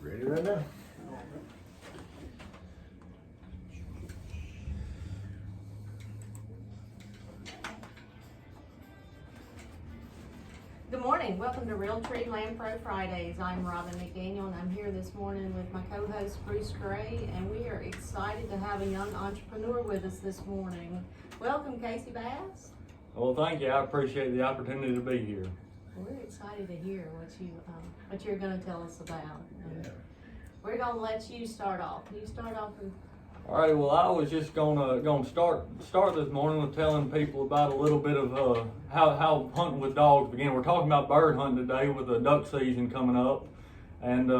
Ready right now. Good morning. Welcome to Realtree Land Pro Fridays. I'm Robin McDaniel, and I'm here this morning with my co-host Bruce Gray, and we are excited to have a young entrepreneur with us this morning. Welcome, Casey Bass. Well, thank you. I appreciate the opportunity to be here. We're excited to hear what you're going to tell us about. And Yeah. we're going to let you start off. Can you start off with? All right. Well, I was just gonna start this morning with telling people about a little bit of how hunting with dogs began. We're talking about bird hunting today with the duck season coming up, and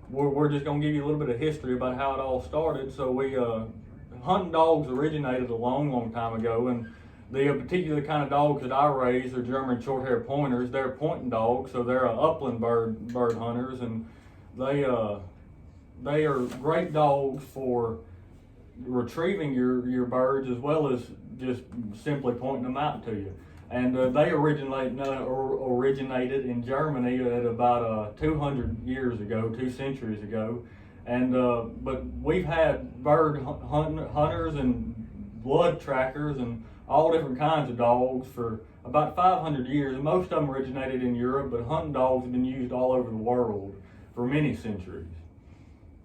we're just gonna give you a little bit of history about how it all started. So hunting dogs originated a long time ago, and the particular kind of dogs that I raise are German Shorthaired Pointers. They're pointing dogs, so they're upland bird hunters, and they are great dogs for retrieving your birds as well as just simply pointing them out to you. And they originated in Germany at about 200 years ago, 2 centuries ago. And but we've had bird hunters and blood trackers and all different kinds of dogs for about 500 years. And most of them originated in Europe, but hunting dogs have been used all over the world for many centuries.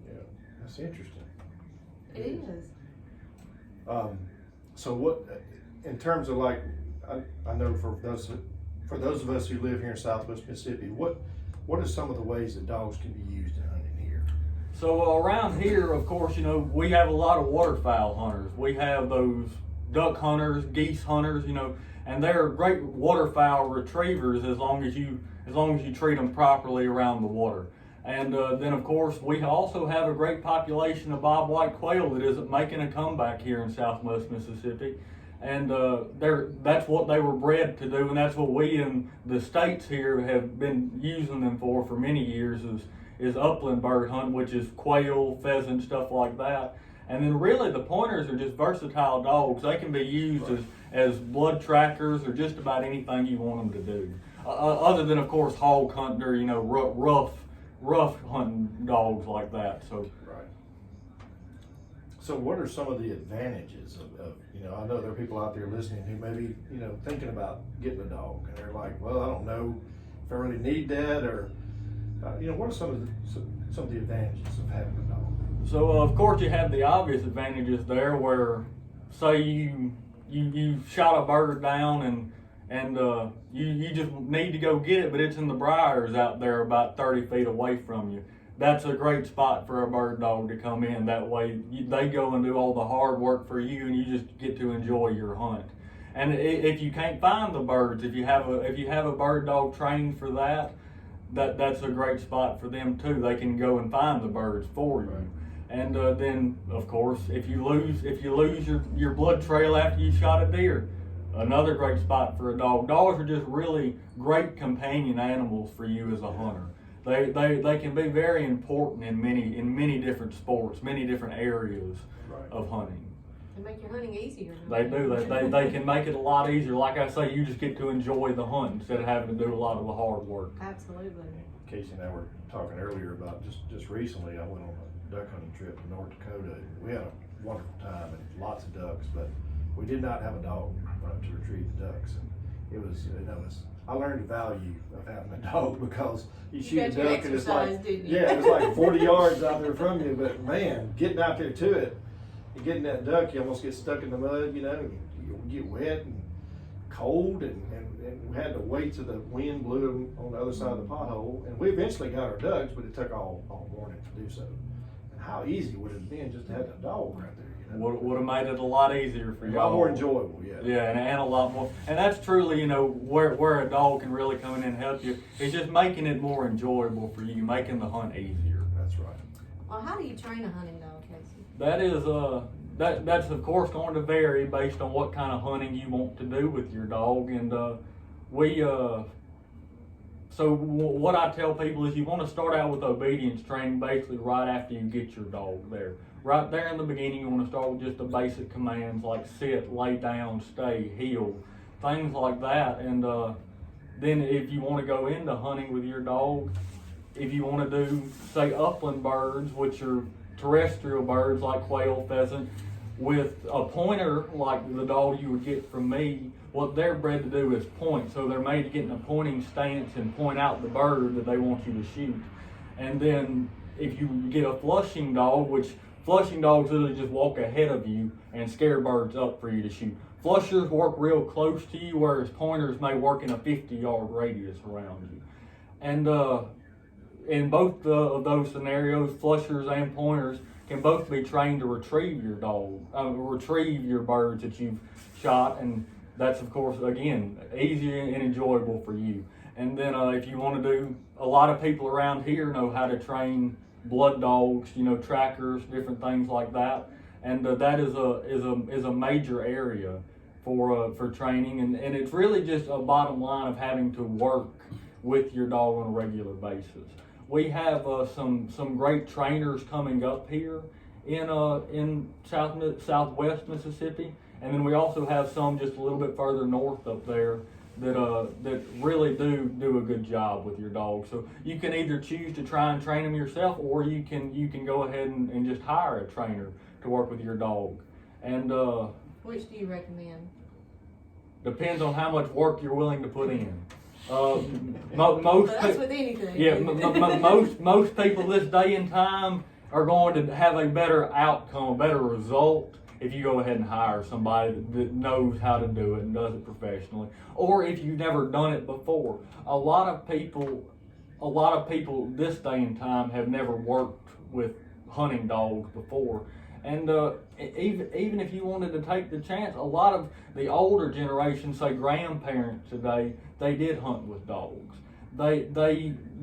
Yeah, that's interesting. It is. So what, in terms of like, I know for those of us who live here in Southwest Mississippi, what are some of the ways that dogs can be used in hunting here? So around here, of course, we have a lot of waterfowl hunters. We have those duck hunters, geese hunters, and they're great waterfowl retrievers as long as you treat them properly around the water. And then, of course, we also have a great population of bobwhite quail that is making a comeback here in Southwest Mississippi. And that's what they were bred to do, and that's what we in the states here have been using them for many years is upland bird hunt, which is quail, pheasant, stuff like that. And then really the pointers are just versatile dogs. They can be used as blood trackers or just about anything you want them to do. Other than, of course, hog hunting or rough hunting dogs like that. So Right. So what are some of the advantages of I know there are people out there listening who may be, thinking about getting a dog, and they're like, well, I don't know if I really need that, or, what are some of the advantages of having a dog? So of course you have the obvious advantages there where, say you shot a bird down and you just need to go get it, but it's in the briars out there about 30 feet away from you. That's a great spot for a bird dog to come in. That way they go and do all the hard work for you, and you just get to enjoy your hunt. And if you can't find the birds, if you have a bird dog trained for that's a great spot for them too. They can go and find the birds for you. Right. And then, of course, if you lose your blood trail after you shot a deer, another great spot for a dog. Dogs are just really great companion animals for you as a hunter. They can be very important in many different sports, many different areas of hunting. They make your hunting easier. They do. They can make it a lot easier. Like I say, you just get to enjoy the hunt instead of having to do a lot of the hard work. Absolutely. Casey and I were talking earlier about just recently, I went on a duck hunting trip to North Dakota. We had a wonderful time and lots of ducks, but we did not have a dog to retrieve the ducks. And it was, I learned the value of having a dog because you shoot a duck and it's like, it's like 40 yards out there from you, but man, getting out there to it, and getting that duck, you almost get stuck in the mud, and you get wet and cold, and we had to wait till the wind blew on the other side of the pothole, and we eventually got our ducks, but it took all morning to do so. And how easy would it have been just to have a dog right there? Would have made it a lot easier for you. A lot more enjoyable, yeah. Yeah, and a lot more. And that's truly, where a dog can really come in and help you. It's just making it more enjoyable for you, making the hunt easier. That's right. Well, how do you train a hunting dog, Casey? That is that's of course going to vary based on what kind of hunting you want to do with your dog. And so what I tell people is you want to start out with obedience training basically right after you get your dog there. Right there in the beginning, you want to start with just the basic commands like sit, lay down, stay, heel, things like that. And then if you want to go into hunting with your dog, if you want to do, say, upland birds, which are terrestrial birds like quail, pheasant, with a pointer like the dog you would get from me, what they're bred to do is point. So they're made to get in a pointing stance and point out the bird that they want you to shoot. And then if you get a flushing dog, which flushing dogs literally just walk ahead of you and scare birds up for you to shoot. Flushers work real close to you, whereas pointers may work in a 50-yard radius around you. And in both of those scenarios, flushers and pointers can both be trained to retrieve your retrieve your birds that you've shot, and that's of course again easy and enjoyable for you. And then if you want to do, a lot of people around here know how to train blood dogs, trackers, different things like that, and that is a major area for training, and it's really just a bottom line of having to work with your dog on a regular basis. We have some great trainers coming up here in southwest Mississippi, and then we also have some just a little bit further north up there that really do a good job with your dog. So you can either choose to try and train them yourself, or you can go ahead and just hire a trainer to work with your dog. And which do you recommend? Depends on how much work you're willing to put in. That's with anything. Yeah, most people this day and time are going to have a better outcome, a better result, if you go ahead and hire somebody that knows how to do it and does it professionally, or if you've never done it before. A lot of people this day and time have never worked with hunting dogs before. And even if you wanted to take the chance, a lot of the older generation, say grandparents today, they did hunt with dogs. They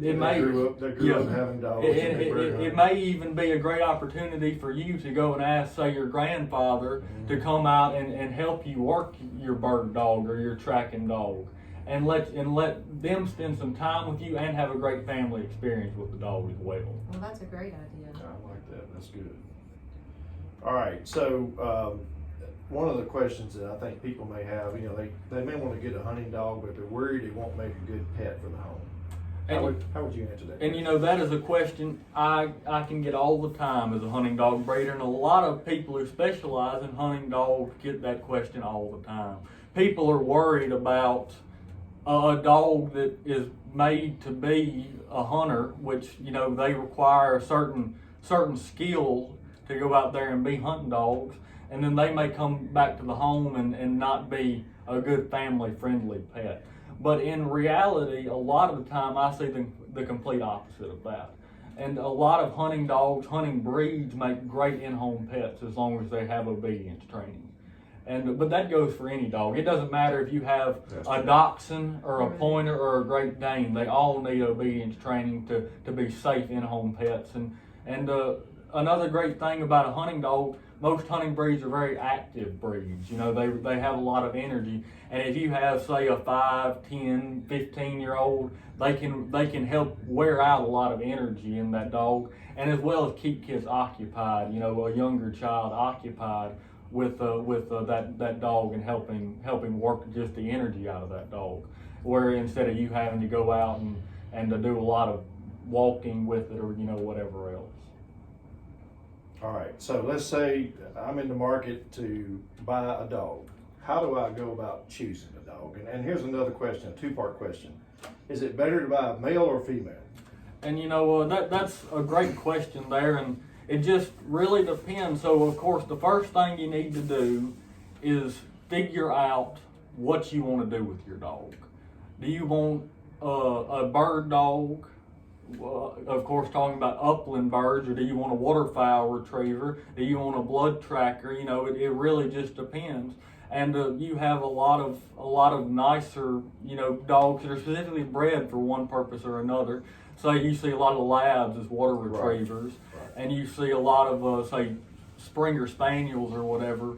grew up having dogs. It may even be a great opportunity for you to go and ask, say, your grandfather to come out and help you work your bird dog or your tracking dog, and let them spend some time with you and have a great family experience with the dog as well. Well, that's a great idea. I like that. That's good. All right, so one of the questions that I think people may have, they may want to get a hunting dog, but they're worried it won't make a good pet for the home. How would you answer that? And that is a question I can get all the time as a hunting dog breeder, and a lot of people who specialize in hunting dogs get that question all the time. People are worried about a dog that is made to be a hunter, which they require certain skill to go out there and be hunting dogs, and then they may come back to the home and not be a good family-friendly pet. But in reality, a lot of the time I see the complete opposite of that. And a lot of hunting dogs, hunting breeds make great in-home pets as long as they have obedience training. But that goes for any dog. It doesn't matter if you have a dachshund or a pointer or a Great Dane. They all need obedience training to be safe in-home pets. And another great thing about a hunting dog, most hunting breeds are very active breeds. They have a lot of energy. And if you have, say, a 5, 10, 15-year-old, they can help wear out a lot of energy in that dog, and as well as keep kids occupied, a younger child occupied with that dog, and helping work just the energy out of that dog. Where instead of you having to go out and to do a lot of walking with it or whatever else. All right, so let's say I'm in the market to buy a dog. How do I go about choosing a dog? And here's another question, a two-part question. Is it better to buy a male or female? And that's a great question there, and it just really depends. So of course the first thing you need to do is figure out what you want to do with your dog. Do you want a bird dog? Of course, talking about upland birds, or do you want a waterfowl retriever? Do you want a blood tracker? It really just depends. And you have a lot of nicer, dogs that are specifically bred for one purpose or another. So you see a lot of labs as water retrievers, and you see a lot of say Springer Spaniels or whatever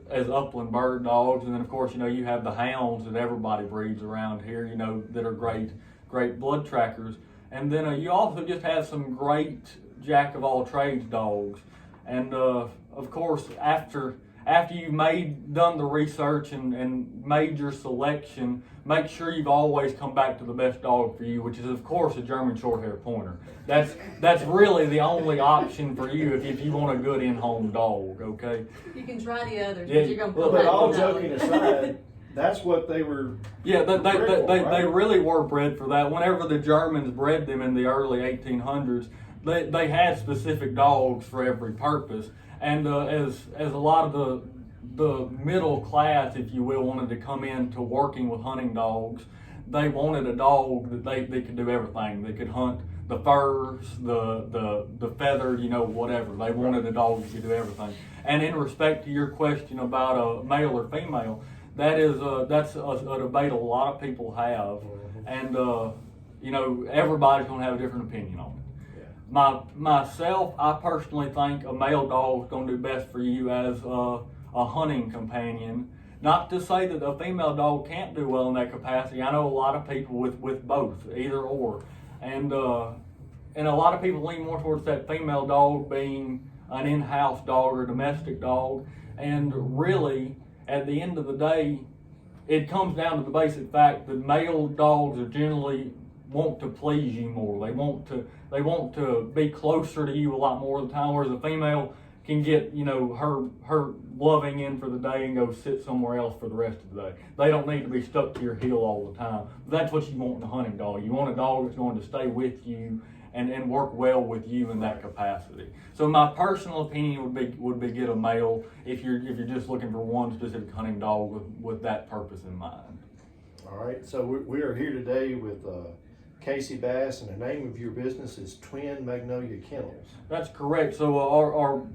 as upland bird dogs. And then of course, you have the hounds that everybody breeds around here, that are great blood trackers. And then you also just have some great jack of all trades dogs. And of course, after after you've done the research and made your selection, make sure you've always come back to the best dog for you, which is of course a German Shorthaired Pointer. That's really the only option for you if you want a good in-home dog. Okay. You can try the others, Yeah, but you're gonna But come back all to that one. joking aside, that's what they were. Yeah, they Right? really were bred for that. Whenever the Germans bred them in the early 1800s, they had specific dogs for every purpose. And as a lot of the middle class, if you will, wanted to come into working with hunting dogs, they wanted a dog that they could do everything. They could hunt the furs, the feathered, whatever. They wanted a dog that could do everything. And in respect to your question about a male or female, that's a debate a lot of people have, and everybody's gonna have a different opinion on it. Myself, I personally think a male dog is going to do best for you as a hunting companion. Not to say that a female dog can't do well in that capacity. I know a lot of people with both, either or, and a lot of people lean more towards that female dog being an in-house dog or domestic dog. And really, at the end of the day, it comes down to the basic fact that male dogs are generally want to please you more. They want to be closer to you a lot more of the time, whereas a female can get, her loving in for the day and go sit somewhere else for the rest of the day. They don't need to be stuck to your heel all the time. That's what you want in a hunting dog. You want a dog that's going to stay with you and work well with you in that capacity. So my personal opinion would be get a male if you're just looking for one specific hunting dog with that purpose in mind. All right, so we are here today with Casey Bass, and the name of your business is Twin Magnolia Kennels. That's correct. So our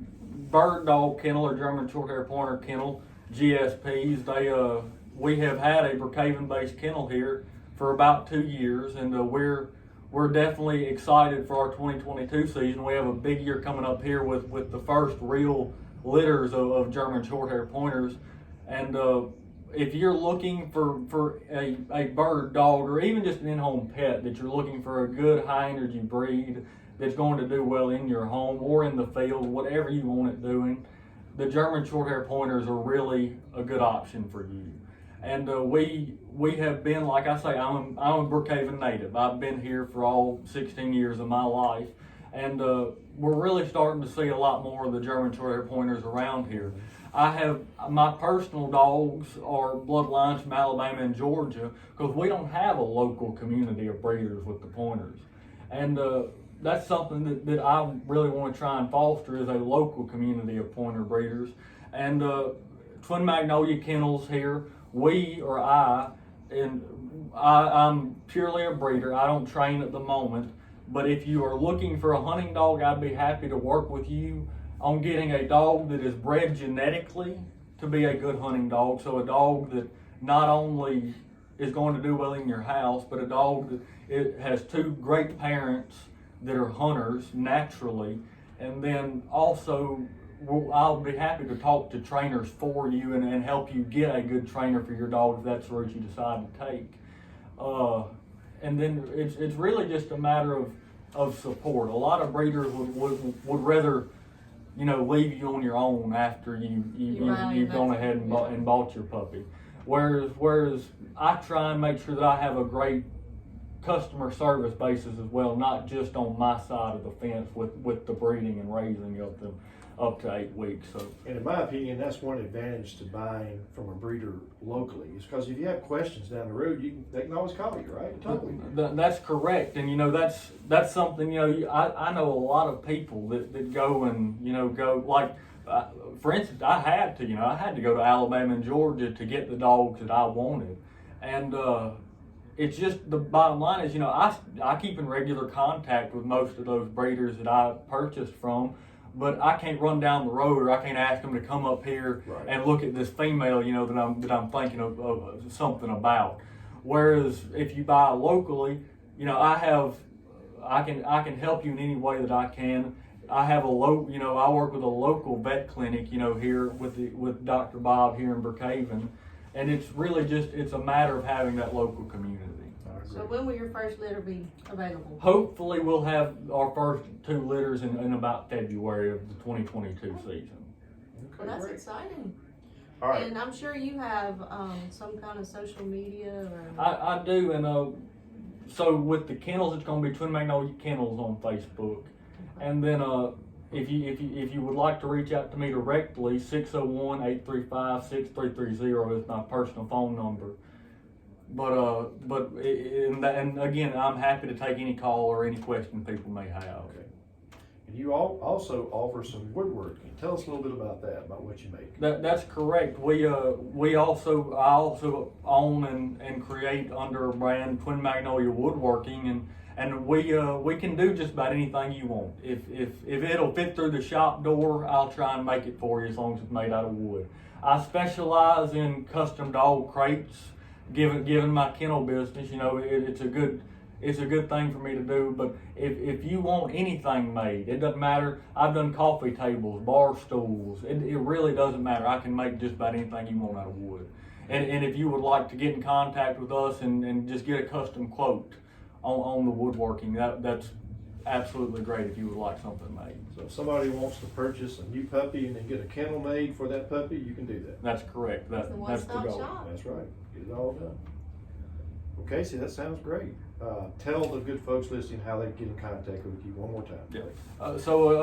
bird dog kennel or German Shorthaired Pointer kennel, GSPs, we have had a Brookhaven-based kennel here for about 2 years, and we're definitely excited for our 2022 season. We have a big year coming up here with the first real litters of German Shorthaired Pointers, and if you're looking for a bird dog or even just an in-home pet, that you're looking for a good high-energy breed that's going to do well in your home or in the field, whatever you want it doing, the German Shorthaired Pointers are really a good option for you. And we have been, like I say, I'm a Brookhaven native. I've been here for all 16 years of my life, and we're really starting to see a lot more of the German Shorthaired Pointers around here. I have my personal dogs are bloodlines from Alabama and Georgia because we don't have a local community of breeders with the pointers, and that's something that I really want to try and foster is a local community of pointer breeders. And Twin Magnolia Kennels here, I'm purely a breeder. I don't train at the moment, but if you are looking for a hunting dog, I'd be happy to work with you on getting a dog that is bred genetically to be a good hunting dog. So a dog that not only is going to do well in your house, but a dog that it has two great parents that are hunters naturally. And then also, I'll be happy to talk to trainers for you and help you get a good trainer for your dog if that's the route you decide to take. And then it's really just a matter of support. A lot of breeders would rather leave you on your own after you've gone ahead and bought your puppy. Whereas I try and make sure that I have a great customer service basis as well, not just on my side of the fence with the breeding and raising of them up to 8 weeks. So, and in my opinion, that's one advantage to buying from a breeder locally, is because if you have questions down the road, they can always call you, right? Totally. That's correct, and that's something I know a lot of people that go and go like. For instance, I had to go to Alabama and Georgia to get the dogs that I wanted, and it's just the bottom line is I keep in regular contact with most of those breeders that I purchased from. But I can't run down the road, or I can't ask them to come up here and look at this female, that I'm thinking of something about. Whereas if you buy locally, I can help you in any way that I can. I have I work with a local vet clinic, here with Dr. Bob here in Brookhaven, and it's really it's a matter of having that local community. So when will your first litter be available? Hopefully we'll have our first 2 litters in about February of the 2022 season. Well, that's great. exciting. All right, And I'm sure you have, some kind of social media or. I do, and so with the kennels, it's gonna be Twin Magnolia Kennels on Facebook. And then if you would like to reach out to me directly, 601-835-6330 is my personal phone number. And again, I'm happy to take any call or any question people may have. okay. And you also offer some woodworking. Tell us a little bit about that, about what you make. That's correct. I also own and create under a brand Twin Magnolia Woodworking, and we can do just about anything you want. If it'll fit through the shop door, I'll try and make it for you as long as it's made out of wood. I specialize in custom dog crates. Given my kennel business, it's a good thing for me to do. But if you want anything made, it doesn't matter. I've done coffee tables, bar stools. It really doesn't matter. I can make just about anything you want out of wood. And if you would like to get in contact with us and just get a custom quote on the woodworking, that's absolutely great if you would like something made. So if somebody wants to purchase a new puppy and then get a kennel made for that puppy, you can do that. That's correct. It's a That's the one-stop goal. shop. That's right. Get it all done. Well, Casey, that sounds great. Tell the good folks listening how they get in contact with you one more time. Yeah.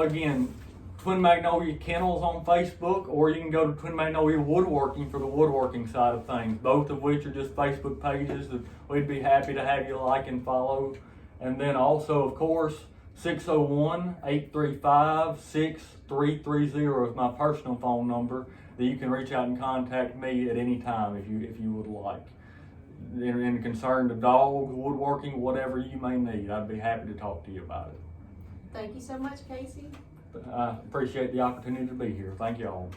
Again, Twin Magnolia Kennels on Facebook, or you can go to Twin Magnolia Woodworking for the woodworking side of things, both of which are just Facebook pages that we'd be happy to have you like and follow. And then also, of course, 601-835-6330 is my personal phone number that you can reach out and contact me at any time if you would like. In concern to dogs, woodworking, whatever you may need, I'd be happy to talk to you about it. Thank you so much, Casey. I appreciate the opportunity to be here. Thank you all.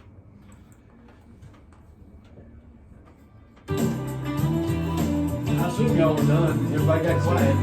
I assume y'all are done. Everybody got quiet.